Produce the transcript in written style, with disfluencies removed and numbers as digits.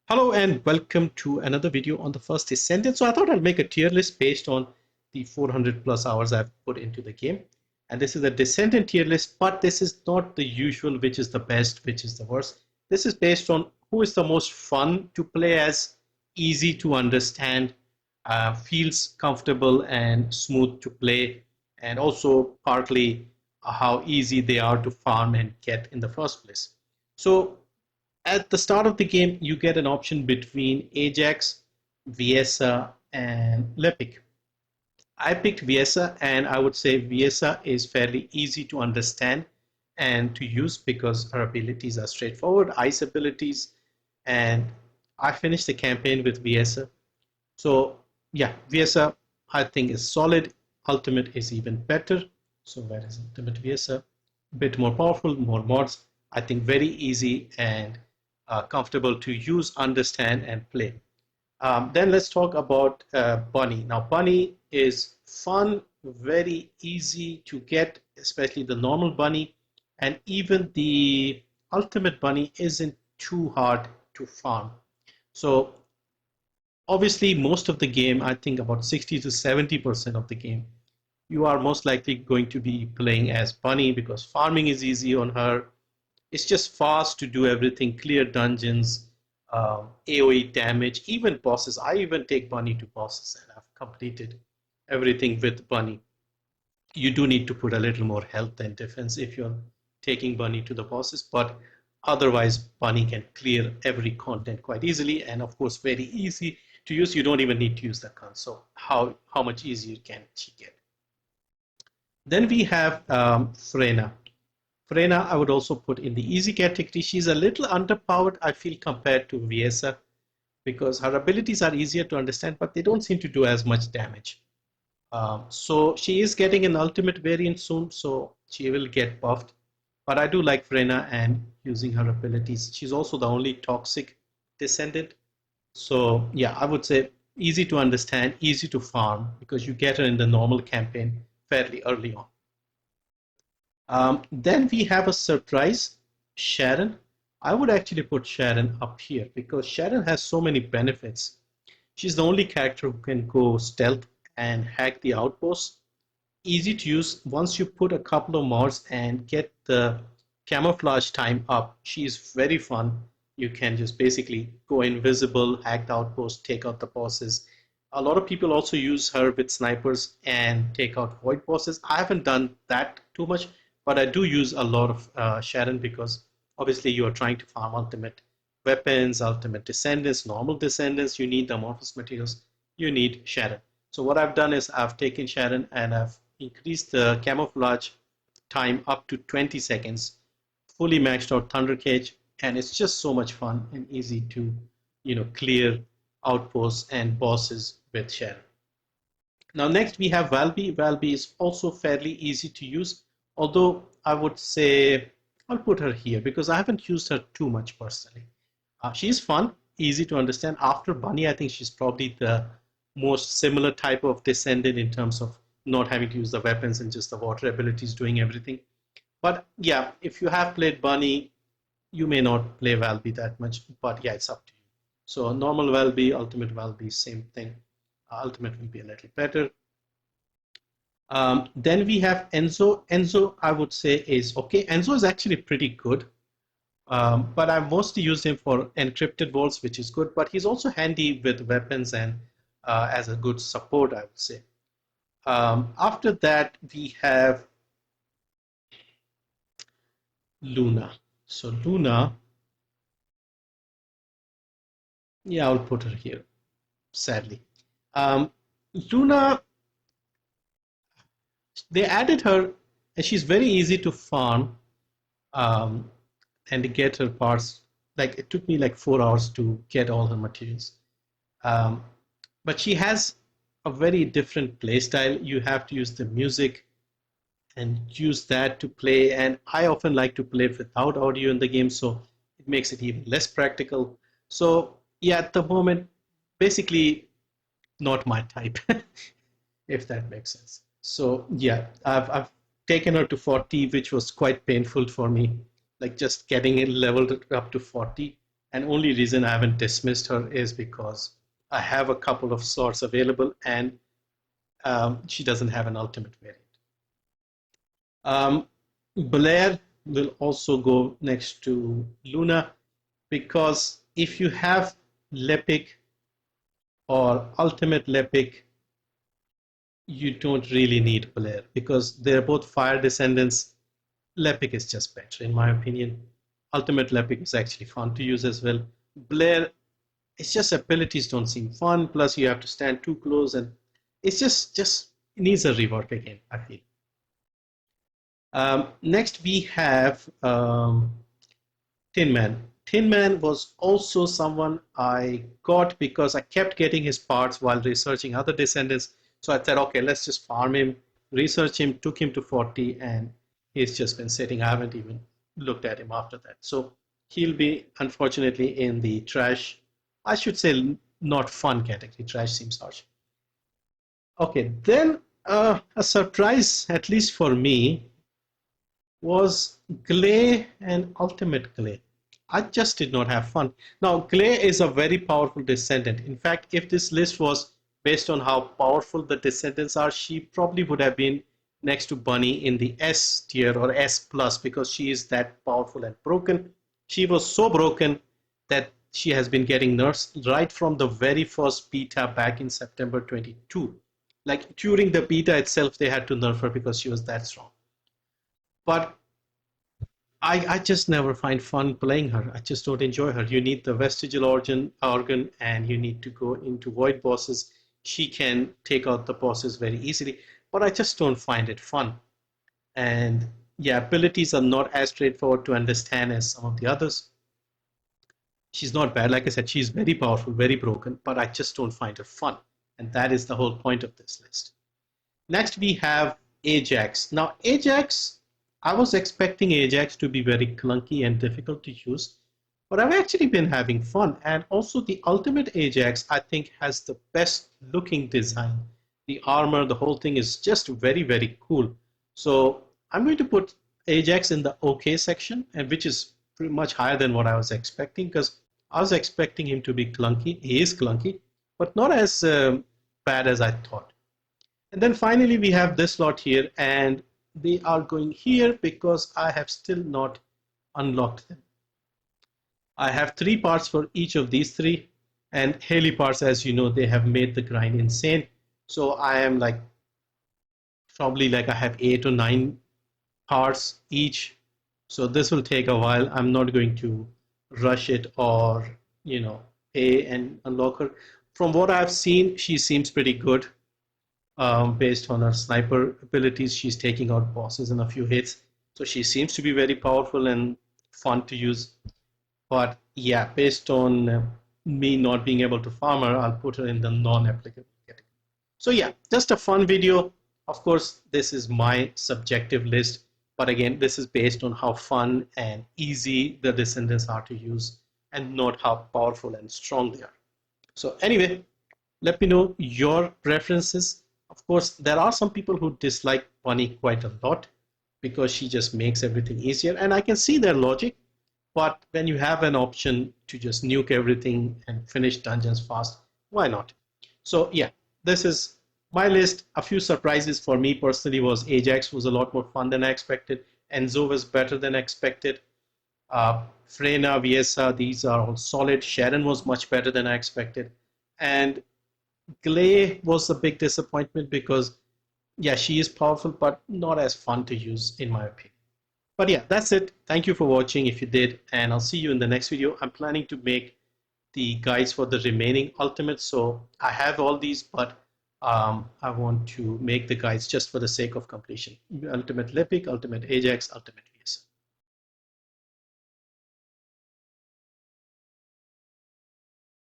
Hello and welcome to another video on the first Descendant. So I thought I'd make a tier list based on the 400 plus hours I've put into the game. And this is a Descendant tier list, but this is not the usual which is the best, which is the worst. This is based on who is the most fun to play as, easy to understand, feels comfortable and smooth to play, and also partly how easy they are to farm and get in the first place. So at the start of the game, you get an option between Ajax, Viesa, and Lepic. I picked Viesa, and I would say Viesa is fairly easy to understand and to use because her abilities are straightforward, ice abilities, and I finished the campaign with Viesa. So yeah, Viesa I think is solid. Ultimate is even better. So where is Ultimate Viesa? A bit more powerful, more mods. I think very easy and comfortable to use, understand, and play. Then let's talk about Bunny. Now, Bunny is fun, very easy to get, especially the normal Bunny, and even the Ultimate Bunny isn't too hard to farm. So obviously, most of the game, I think about 60 to 70% of the game, you are most likely going to be playing as Bunny because farming is easy on her. It's just fast to do everything, clear dungeons, AoE damage, even bosses. I even take Bunny to bosses and I've completed everything with Bunny. You do need to put a little more health and defense if you're taking Bunny to the bosses, but otherwise Bunny can clear every content quite easily, and of course very easy to use. You don't even need to use the gun. So how much easier can she get? Then we have Frena. Frena, I would also put in the easy category. She's a little underpowered, I feel, compared to Viesa because her abilities are easier to understand, but they don't seem to do as much damage. So she is getting an ultimate variant soon, so she will get buffed. But I do like Frena and using her abilities. She's also the only toxic descendant. So yeah, I would say easy to understand, easy to farm because you get her in the normal campaign fairly early on. Then we have a surprise, Sharon. I would actually put Sharon up here because Sharon has so many benefits. She's the only character who can go stealth and hack the outposts. Easy to use. Once you put a couple of mods and get the camouflage time up, she's very fun. You can just basically go invisible, hack the outpost, take out the bosses. A lot of people also use her with snipers and take out void bosses. I haven't done that too much, but I do use a lot of Sharon because obviously you are trying to farm ultimate weapons, ultimate descendants, normal descendants. You need the amorphous materials. You need Sharon. So what I've done is I've taken Sharon and I've increased the camouflage time up to 20 seconds, fully maxed out Thunder Cage, and it's just so much fun and easy to, clear outposts and bosses with Sharon. Now next we have Valby. Valby is also fairly easy to use, although I would say I'll put her here because I haven't used her too much personally. She's fun, easy to understand. After Bunny, I think she's probably the most similar type of descendant in terms of not having to use the weapons and just the water abilities doing everything. But yeah, if you have played Bunny, you may not play Valby that much, but yeah, it's up to you. So normal Valby, ultimate Valby, same thing. Ultimate will be a little better. Then we have Enzo. Enzo, I would say, is okay. Enzo is actually pretty good, but I've mostly used him for encrypted vaults, which is good. But he's also handy with weapons and as a good support, I would say. After that, we have Luna. So Luna, yeah, I'll put her here, sadly. Luna, they added her, and she's very easy to farm um, and to get her parts. Like it took me like 4 hours to get all her materials. Um, but she has a very different play style. You have to use the music and use that to play. And I often like to play without audio in the game, so it makes it even less practical. So yeah, at the moment, basically not my type, if that makes sense. So yeah, I've taken her to 40, which was quite painful for me, like just getting it leveled up to 40. And only reason I haven't dismissed her is because I have a couple of slots available, and she doesn't have an ultimate variant. Blair will also go next to Luna, because if you have Lepic or ultimate Lepic, you don't really need Blair because they're both fire descendants. Lepic is just better in my opinion. Ultimate Lepic is actually fun to use as well. Blair, it's just abilities don't seem fun, plus you have to stand too close, and it's just it needs a rework again, I feel. Next we have Tin Man. Tin Man was also someone I got because I kept getting his parts while researching other descendants. So I thought, okay, let's just farm him, research him, took him to 40, and he's just been sitting. I haven't even looked at him after that. So he'll be, unfortunately, in the trash. I should say not fun category. Trash seems harsh. Okay, then a surprise, at least for me, was Glay and Ultimate Glay. I just did not have fun. Now, Glay is a very powerful descendant. In fact, if this list was based on how powerful the descendants are, she probably would have been next to Bunny in the S tier or S plus, because she is that powerful and broken. She was so broken that she has been getting nerfs right from the very first beta back in September 22. Like during the beta itself, they had to nerf her because she was that strong. But I just never find fun playing her. I just don't enjoy her. You need the vestigial organ, and you need to go into void bosses. She can take out the bosses very easily, but I just don't find it fun. And yeah, abilities are not as straightforward to understand as some of the others. She's not bad. Like I said, she's very powerful, very broken, but I just don't find her fun. And that is the whole point of this list. Next, we have Ajax. Now, Ajax, I was expecting Ajax to be very clunky and difficult to use, but I've actually been having fun. And also the Ultimate Ajax, I think, has the best looking design. The armor, the whole thing is just very, very cool. So I'm going to put Ajax in the OK section, and which is pretty much higher than what I was expecting, because I was expecting him to be clunky. He is clunky, but not as bad as I thought. And then finally we have this lot here, and they are going here because I have still not unlocked them. I have 3 parts for each of these 3, and Haley parts, as you know, they have made the grind insane. So I am like probably like I have 8 or 9 parts each. So this will take a while. I'm not going to rush it or pay and unlock her. From what I've seen, she seems pretty good. Based on her sniper abilities, she's taking out bosses in a few hits. So she seems to be very powerful and fun to use. But yeah, based on me not being able to farm her, I'll put her in the non-applicable category. So yeah, just a fun video. Of course, this is my subjective list. But again, this is based on how fun and easy the Descendants are to use, and not how powerful and strong they are. So anyway, let me know your preferences. Of course, there are some people who dislike Bunny quite a lot because she just makes everything easier, and I can see their logic. But when you have an option to just nuke everything and finish dungeons fast, why not? So yeah, this is my list. A few surprises for me personally was Ajax was a lot more fun than I expected. Enzo was better than expected. Freyna, Viesa, these are all solid. Sharon was much better than I expected. And Glay was a big disappointment because, yeah, she is powerful, but not as fun to use in my opinion. But yeah, that's it. Thank you for watching if you did, and I'll see you in the next video. I'm planning to make the guides for the remaining ultimates. So I have all these, but I want to make the guides just for the sake of completion. Ultimate Lepic, Ultimate Ajax, Ultimate VS.